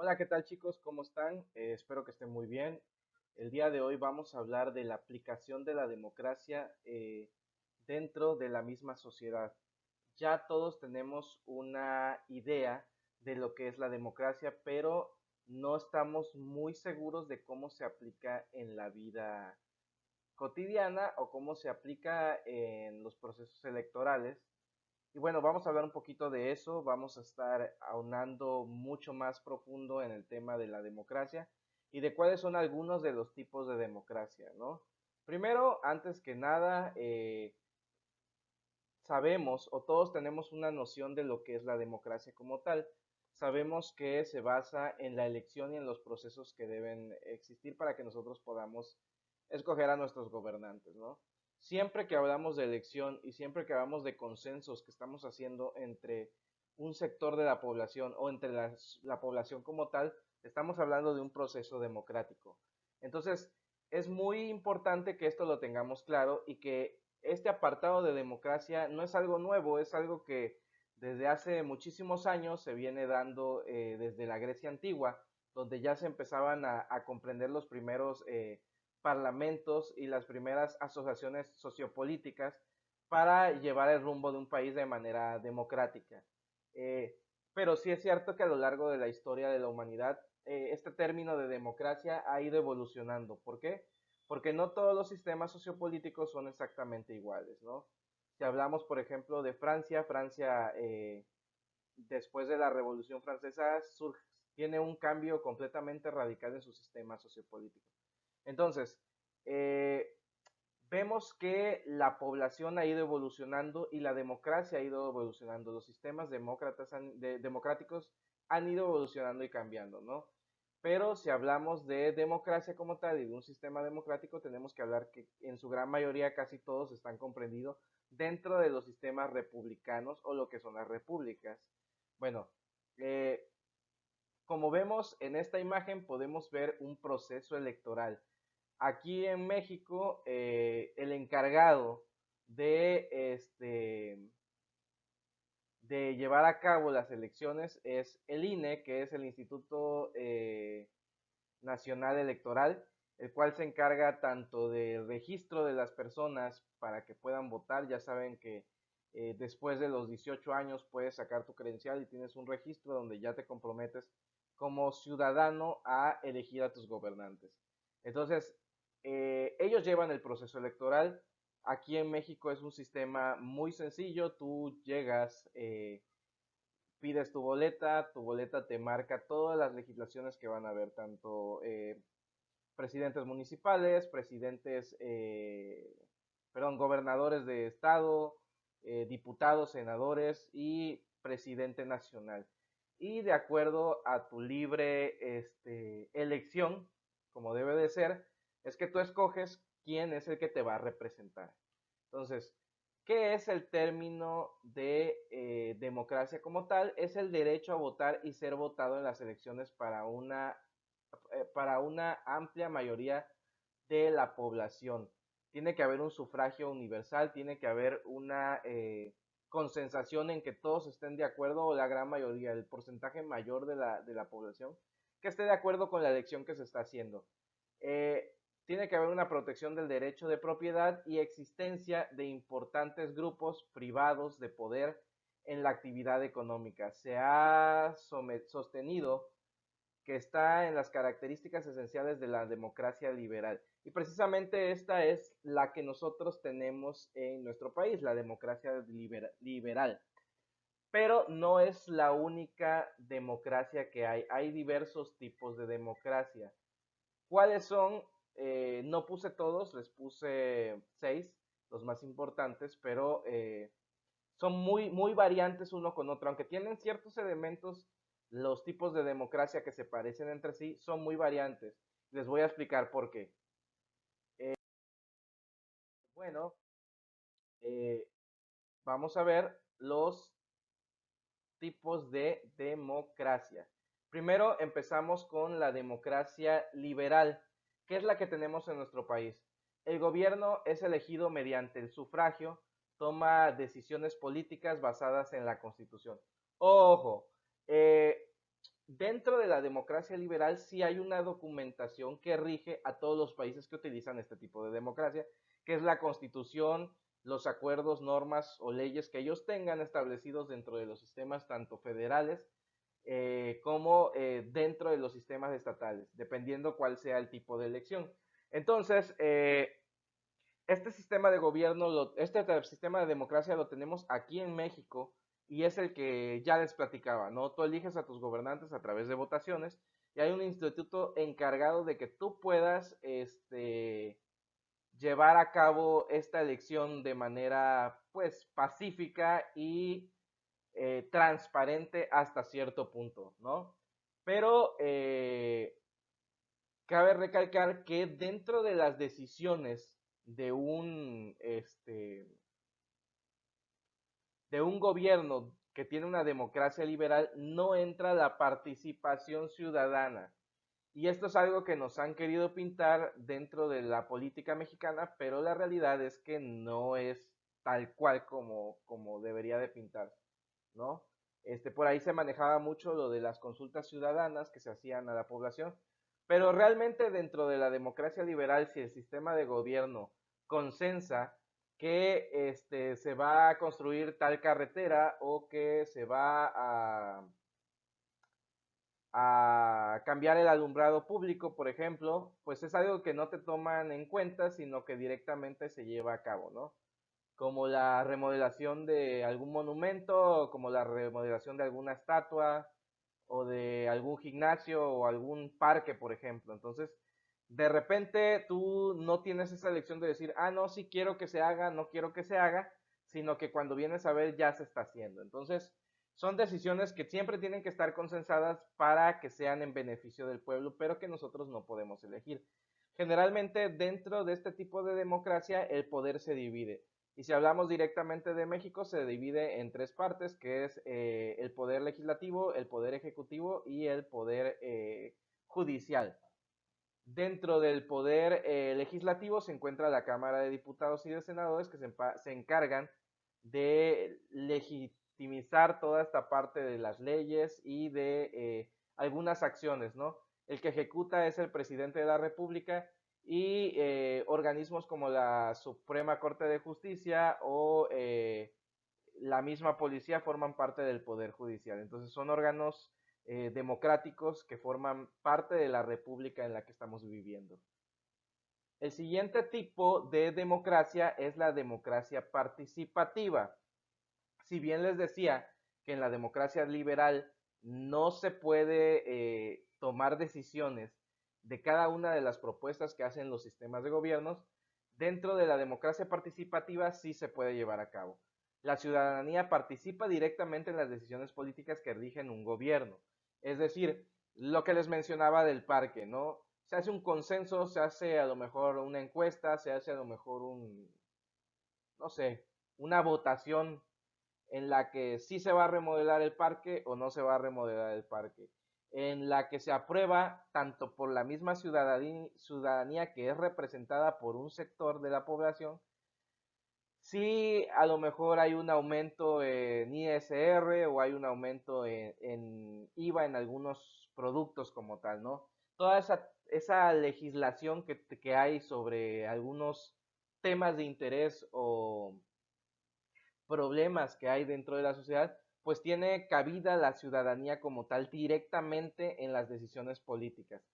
Hola, ¿qué tal chicos? ¿Cómo están? Espero que estén muy bien. El día de hoy vamos a hablar de la aplicación de la democracia dentro de la misma sociedad. Ya todos tenemos una idea de lo que es la democracia, pero no estamos muy seguros de cómo se aplica en la vida cotidiana o cómo se aplica en los procesos electorales. Y bueno, vamos a hablar un poquito de eso, vamos a estar aunando mucho más profundo en el tema de la democracia y de cuáles son algunos de los tipos de democracia, ¿no? Primero, antes que nada, sabemos o todos tenemos una noción de lo que es la democracia como tal. Sabemos que se basa en la elección y en los procesos que deben existir para que nosotros podamos escoger a nuestros gobernantes, ¿no? Siempre que hablamos de elección y siempre que hablamos de consensos que estamos haciendo entre un sector de la población o entre la población como tal, estamos hablando de un proceso democrático. Entonces, es muy importante que esto lo tengamos claro y que este apartado de democracia no es algo nuevo, es algo que desde hace muchísimos años se viene dando desde la Grecia antigua, donde ya se empezaban a comprender los primeros parlamentos y las primeras asociaciones sociopolíticas para llevar el rumbo de un país de manera democrática. Eh, pero sí es cierto que a lo largo de la historia de la humanidad, este término de democracia ha ido evolucionando. ¿Por qué? Porque no todos los sistemas sociopolíticos son exactamente iguales, ¿no? Si hablamos, por ejemplo, de Francia, después de la Revolución Francesa tiene un cambio completamente radical en su sistema sociopolítico. Entonces, eh, vemos que la población ha ido evolucionando y la democracia ha ido evolucionando. Los sistemas democráticos han ido evolucionando y cambiando, ¿no? Pero si hablamos de democracia como tal y de un sistema democrático, tenemos que hablar que en su gran mayoría casi todos están comprendidos dentro de los sistemas republicanos o lo que son las repúblicas. Bueno, eh, como vemos en esta imagen podemos ver un proceso electoral. Aquí en México, el encargado de, de llevar a cabo las elecciones es el INE, que es el Instituto Nacional Electoral, el cual se encarga tanto del registro de las personas para que puedan votar. Ya saben que después de los 18 años puedes sacar tu credencial y tienes un registro donde ya te comprometes como ciudadano a elegir a tus gobernantes. Entonces, ellos llevan el proceso electoral. Aquí en México es un sistema muy sencillo. Tú llegas, pides tu boleta te marca todas las legislaciones que van a haber, tanto presidentes municipales, gobernadores de estado, diputados, senadores y presidente nacional. Y de acuerdo a tu libre elección, como debe de ser, es que tú escoges quién es el que te va a representar. Entonces, ¿qué es el término de democracia como tal? Es el derecho a votar y ser votado en las elecciones para una amplia mayoría de la población. Tiene que haber un sufragio universal, tiene que haber una consensación en que todos estén de acuerdo, o la gran mayoría, el porcentaje mayor de la población, que esté de acuerdo con la elección que se está haciendo. Eh, Tiene que haber una protección del derecho de propiedad y existencia de importantes grupos privados de poder en la actividad económica. Se ha sostenido que está en las características esenciales de la democracia liberal. Y precisamente esta es la que nosotros tenemos en nuestro país, la democracia liberal. Pero no es la única democracia que hay. Hay diversos tipos de democracia. ¿Cuáles son? No puse todos, les puse 6, los más importantes, pero son muy variantes uno con otro, aunque tienen ciertos elementos, los tipos de democracia que se parecen entre sí son muy variantes. Les voy a explicar por qué. Eh, bueno, eh, vamos a ver los tipos de democracia. Primero empezamos con la democracia liberal, que es la que tenemos en nuestro país. El gobierno es elegido mediante el sufragio, toma decisiones políticas basadas en la Constitución. Ojo, eh, dentro de la democracia liberal sí hay una documentación que rige a todos los países que utilizan este tipo de democracia, que es la constitución, los acuerdos, normas o leyes que ellos tengan establecidos dentro de los sistemas tanto federales como dentro de los sistemas estatales, dependiendo cuál sea el tipo de elección. Entonces, este sistema de gobierno, este sistema de democracia lo tenemos aquí en México y es el que ya les platicaba, ¿no? Tú eliges a tus gobernantes a través de votaciones y hay un instituto encargado de que tú puedas llevar a cabo esta elección de manera pues pacífica y transparente hasta cierto punto, ¿no? Pero cabe recalcar que dentro de las decisiones de de un gobierno que tiene una democracia liberal no entra la participación ciudadana. Y esto es algo que nos han querido pintar dentro de la política mexicana, pero la realidad es que no es tal cual como debería de pintarse, ¿no? Por ahí se manejaba mucho lo de las consultas ciudadanas que se hacían a la población, pero realmente dentro de la democracia liberal, si el sistema de gobierno consensa que se va a construir tal carretera o que se va a cambiar el alumbrado público, por ejemplo, pues es algo que no te toman en cuenta, sino que directamente se lleva a cabo, ¿no? Como la remodelación de algún monumento, como la remodelación de alguna estatua o de algún gimnasio o algún parque, por ejemplo. Entonces, de repente tú no tienes esa elección de decir, ah, no, sí quiero que se haga, no quiero que se haga, sino que cuando vienes a ver ya se está haciendo. Entonces, son decisiones que siempre tienen que estar consensadas para que sean en beneficio del pueblo, pero que nosotros no podemos elegir. Generalmente dentro de este tipo de democracia el poder se divide. Y si hablamos directamente de México, se divide en tres partes, que es el poder legislativo, el poder ejecutivo y el poder judicial. Dentro del poder legislativo se encuentra la Cámara de Diputados y de Senadores que se encargan de legitimizar toda esta parte de las leyes y de algunas acciones, ¿no? El que ejecuta es el presidente de la República y organismos como la Suprema Corte de Justicia o la misma policía forman parte del Poder Judicial. Entonces son órganos democráticos que forman parte de la república en la que estamos viviendo. El siguiente tipo de democracia es la democracia participativa. Si bien les decía que en la democracia liberal no se puede tomar decisiones de cada una de las propuestas que hacen los sistemas de gobiernos, dentro de la democracia participativa sí se puede llevar a cabo. La ciudadanía participa directamente en las decisiones políticas que rigen un gobierno. Es decir, lo que les mencionaba del parque, ¿no? Se hace un consenso, se hace a lo mejor una encuesta, se hace a lo mejor no sé, una votación en la que sí se va a remodelar el parque o no se va a remodelar el parque, en la que se aprueba tanto por la misma ciudadanía que es representada por un sector de la población, si a lo mejor hay un aumento en ISR o hay un aumento en IVA en algunos productos como tal, ¿no? Toda esa legislación que hay sobre algunos temas de interés o problemas que hay dentro de la sociedad, pues tiene cabida la ciudadanía como tal directamente en las decisiones políticas.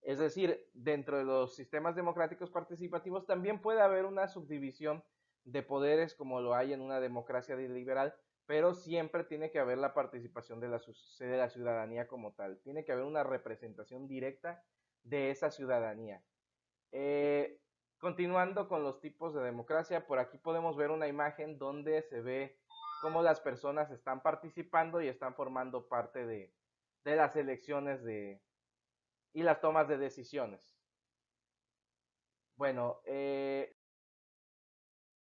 Es decir, dentro de los sistemas democráticos participativos también puede haber una subdivisión de poderes como lo hay en una democracia liberal, pero siempre tiene que haber la participación de la ciudadanía como tal. Tiene que haber una representación directa de esa ciudadanía. Eh, Continuando con los tipos de democracia, por aquí podemos ver una imagen donde se ve cómo las personas están participando y están formando parte de las elecciones y las tomas de decisiones. Bueno,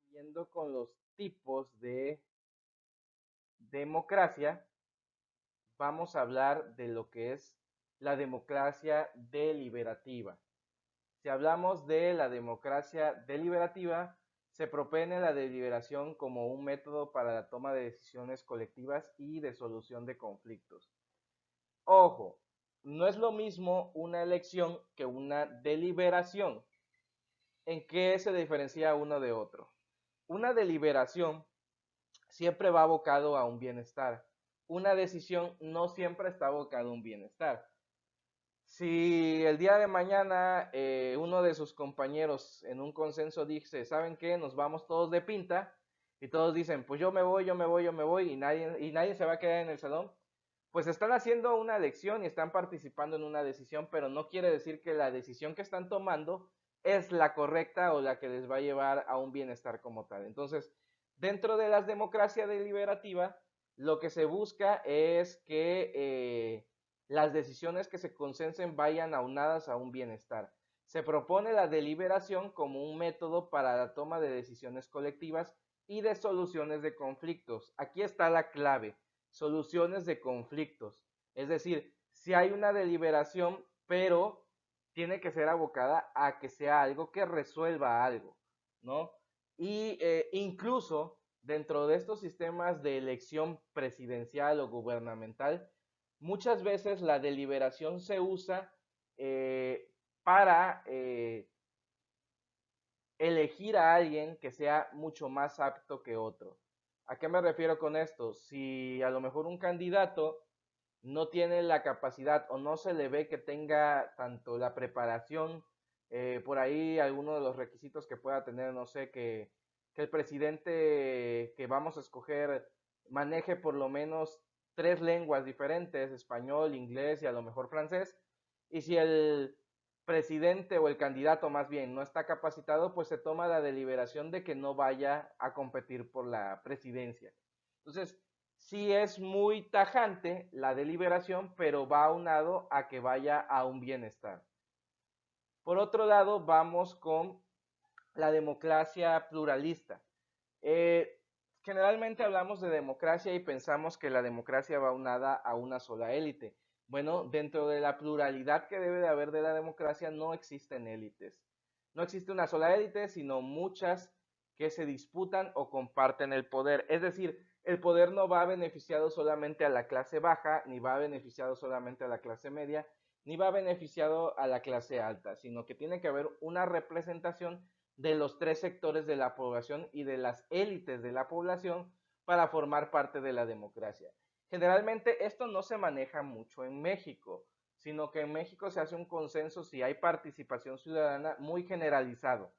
siguiendo con los tipos de democracia, vamos a hablar de lo que es la democracia deliberativa. Si hablamos de la democracia deliberativa, se propone la deliberación como un método para la toma de decisiones colectivas y de solución de conflictos. Ojo, no es lo mismo una elección que una deliberación. ¿En qué se diferencia uno de otro? Una deliberación siempre va abocado a un bienestar. Una decisión no siempre está abocado a un bienestar. Si el día de mañana uno de sus compañeros en un consenso dice, ¿saben qué? Nos vamos todos de pinta y todos dicen, pues yo me voy, yo me voy, yo me voy y nadie se va a quedar en el salón, pues están haciendo una elección y están participando en una decisión, pero no quiere decir que la decisión que están tomando es la correcta o la que les va a llevar a un bienestar como tal. Entonces, dentro de las democracias deliberativas, lo que se busca es que las decisiones que se consensen vayan aunadas a un bienestar. Se propone la deliberación como un método para la toma de decisiones colectivas y de soluciones de conflictos. Aquí está la clave, soluciones de conflictos. Es decir, si hay una deliberación, pero tiene que ser abocada a que sea algo que resuelva algo, ¿no? Y incluso dentro de estos sistemas de elección presidencial o gubernamental, muchas veces la deliberación se usa para elegir a alguien que sea mucho más apto que otro. ¿A qué me refiero con esto? Si a lo mejor un candidato no tiene la capacidad o no se le ve que tenga tanto la preparación, por ahí alguno de los requisitos que pueda tener, no sé, que el presidente que vamos a escoger maneje por lo menos tres lenguas diferentes, español, inglés y a lo mejor francés, y si el presidente o el candidato más bien no está capacitado, pues se toma la deliberación de que no vaya a competir por la presidencia. Entonces, sí es muy tajante la deliberación, pero va aunado a que vaya a un bienestar. Por otro lado, vamos con la democracia pluralista. Eh, Generalmente hablamos de democracia y pensamos que la democracia va unada a una sola élite. Bueno, dentro de la pluralidad que debe de haber de la democracia no existen élites. No existe una sola élite, sino muchas que se disputan o comparten el poder. Es decir, el poder no va beneficiado solamente a la clase baja, ni va beneficiado solamente a la clase media, ni va beneficiado a la clase alta, sino que tiene que haber una representación de los tres sectores de la población y de las élites de la población para formar parte de la democracia. Generalmente esto no se maneja mucho en México, sino que en México se hace un consenso si hay participación ciudadana muy generalizado.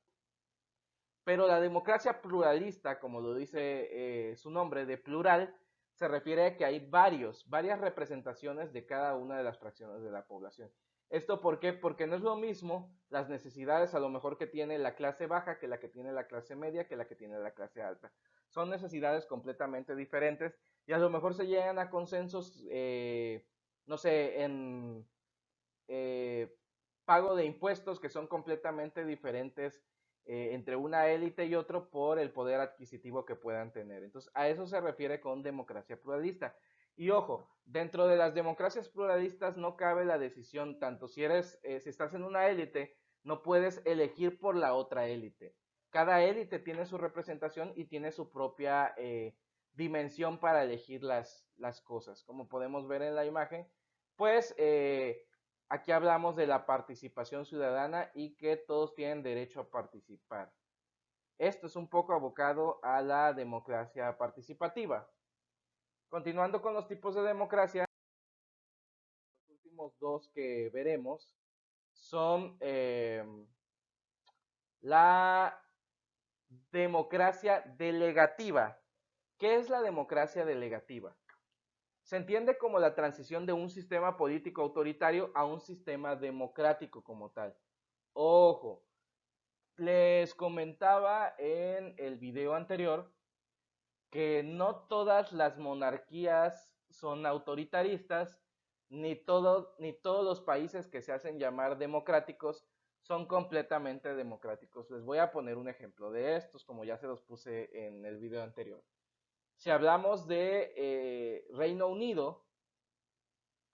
Pero la democracia pluralista, como lo dice su nombre, de plural, se refiere a que hay varias representaciones de cada una de las fracciones de la población. ¿Esto por qué? Porque no es lo mismo las necesidades a lo mejor que tiene la clase baja que la que tiene la clase media que la que tiene la clase alta. Son necesidades completamente diferentes y a lo mejor se llegan a consensos, no sé, en eh, pago de impuestos que son completamente diferentes entre una élite y otro por el poder adquisitivo que puedan tener. Entonces, a eso se refiere con democracia pluralista. Y ojo, dentro de las democracias pluralistas no cabe la decisión, tanto si estás en una élite, no puedes elegir por la otra élite. Cada élite tiene su representación y tiene su propia dimensión para elegir las cosas. Como podemos ver en la imagen, pues aquí hablamos de la participación ciudadana y que todos tienen derecho a participar. Esto es un poco abocado a la democracia participativa. Continuando con los tipos de democracia, los últimos dos que veremos son la democracia delegativa. ¿Qué es la democracia delegativa? Se entiende como la transición de un sistema político autoritario a un sistema democrático como tal. Ojo, les comentaba en el video anterior que no todas las monarquías son autoritaristas, ni todos los países que se hacen llamar democráticos son completamente democráticos. Les voy a poner un ejemplo de estos, como ya se los puse en el video anterior. Si hablamos de Reino Unido,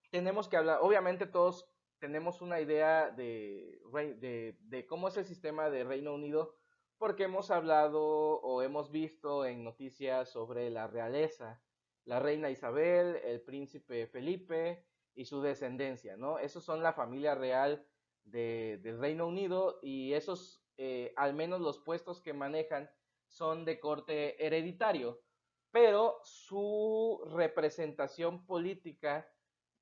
tenemos que hablar, obviamente todos tenemos una idea de cómo es el sistema de Reino Unido, porque hemos hablado o hemos visto en noticias sobre la realeza, la reina Isabel, el príncipe Felipe y su descendencia, ¿no? Esos son la familia real del Reino Unido y esos, al menos los puestos que manejan, son de corte hereditario, pero su representación política,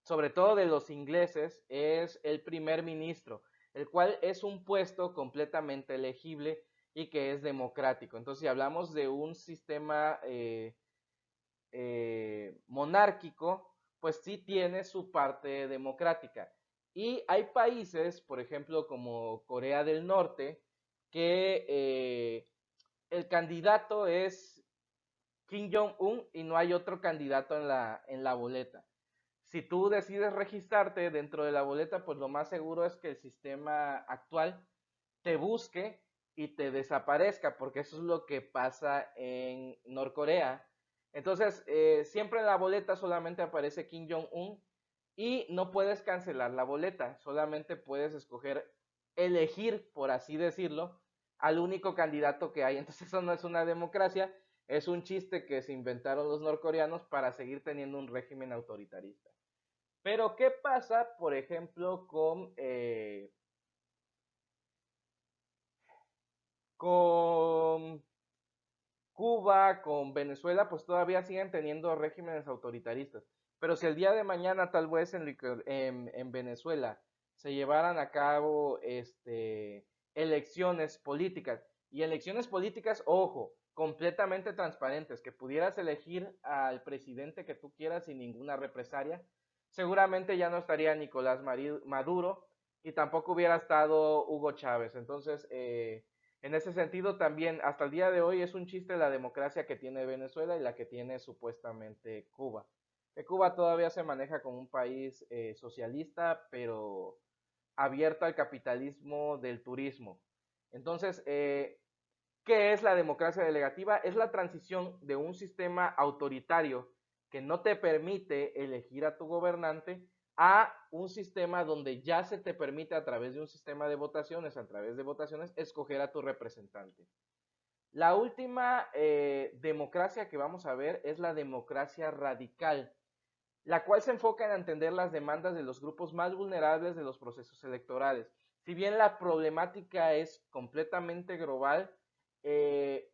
sobre todo de los ingleses, es el primer ministro, el cual es un puesto completamente elegible y que es democrático. Entonces, si hablamos de un sistema monárquico, pues sí tiene su parte democrática. Y hay países, por ejemplo, como Corea del Norte, que el candidato es Kim Jong-un y no hay otro candidato en la boleta. Si tú decides registrarte dentro de la boleta, pues lo más seguro es que el sistema actual te busque y te desaparezca, porque eso es lo que pasa en Norcorea. Entonces, siempre en la boleta solamente aparece Kim Jong-un y no puedes cancelar la boleta, solamente puedes escoger, elegir, por así decirlo, al único candidato que hay. Entonces, eso no es una democracia, es un chiste que se inventaron los norcoreanos para seguir teniendo un régimen autoritarista. Pero, ¿qué pasa, por ejemplo, con Cuba, con Venezuela? Pues todavía siguen teniendo regímenes autoritaristas. Pero si el día de mañana tal vez en Venezuela se llevaran a cabo elecciones políticas, y elecciones políticas, ojo, completamente transparentes, que pudieras elegir al presidente que tú quieras sin ninguna represalia, seguramente ya no estaría Nicolás Maduro y tampoco hubiera estado Hugo Chávez. Entonces, en ese sentido, también hasta el día de hoy es un chiste la democracia que tiene Venezuela y la que tiene supuestamente Cuba. Que Cuba todavía se maneja como un país socialista, pero abierto al capitalismo del turismo. Entonces, ¿qué es la democracia delegativa? Es la transición de un sistema autoritario que no te permite elegir a tu gobernante a un sistema donde ya se te permite a través de un sistema de votaciones, escoger a tu representante. La última democracia que vamos a ver es la democracia radical, la cual se enfoca en entender las demandas de los grupos más vulnerables de los procesos electorales. Si bien la problemática es completamente global, eh,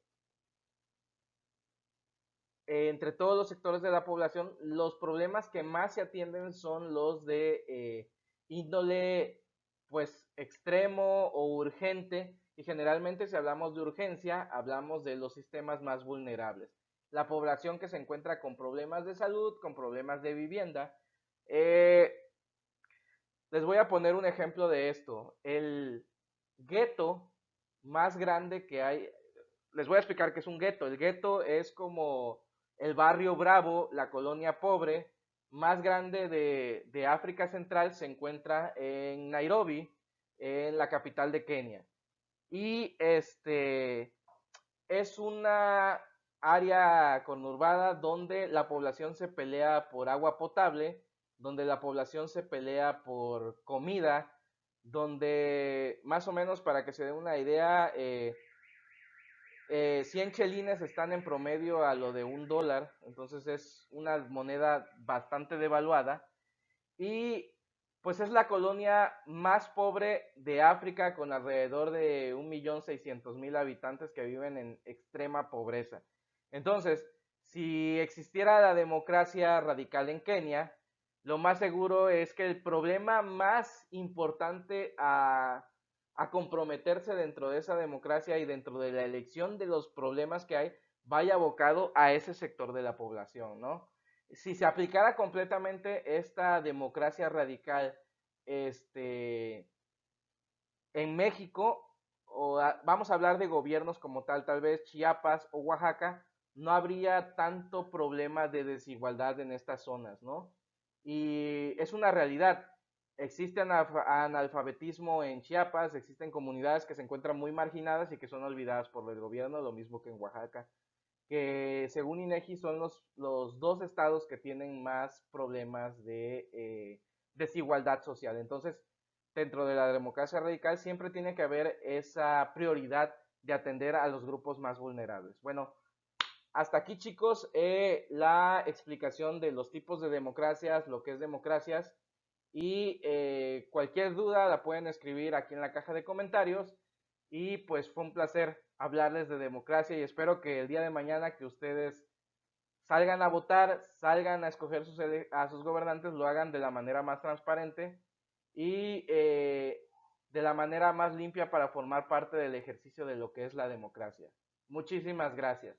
entre todos los sectores de la población, los problemas que más se atienden son los de índole pues extremo o urgente, y generalmente si hablamos de urgencia, hablamos de los sistemas más vulnerables. La población que se encuentra con problemas de salud, con problemas de vivienda. Eh, Les voy a poner un ejemplo de esto. El gueto más grande que hay, les voy a explicar qué es un gueto. El gueto es como el barrio Bravo, la colonia pobre más grande de África Central, se encuentra en Nairobi, en la capital de Kenia. Y es una área conurbada donde la población se pelea por agua potable, donde la población se pelea por comida, donde más o menos para que se den una idea, 100 chelines están en promedio a lo de $1, entonces es una moneda bastante devaluada y pues es la colonia más pobre de África con alrededor de 1.600.000 habitantes que viven en extrema pobreza. Entonces, si existiera la democracia radical en Kenia, lo más seguro es que el problema más importante a comprometerse dentro de esa democracia y dentro de la elección de los problemas que hay vaya abocado a ese sector de la población, ¿no? Si se aplicara completamente esta democracia radical en México, vamos a hablar de gobiernos como tal vez Chiapas o Oaxaca, no habría tanto problema de desigualdad en estas zonas, ¿no? Y es una realidad. Existe analfabetismo en Chiapas, existen comunidades que se encuentran muy marginadas y que son olvidadas por el gobierno, lo mismo que en Oaxaca, que según INEGI son los dos estados que tienen más problemas de desigualdad social. Entonces, dentro de la democracia radical siempre tiene que haber esa prioridad de atender a los grupos más vulnerables. Bueno, hasta aquí, chicos, la explicación de los tipos de democracias, lo que es democracias. Y cualquier duda la pueden escribir aquí en la caja de comentarios. Y pues fue un placer hablarles de democracia y espero que el día de mañana que ustedes salgan a votar, salgan a escoger a sus gobernantes, lo hagan de la manera más transparente y de la manera más limpia para formar parte del ejercicio de lo que es la democracia. Muchísimas gracias.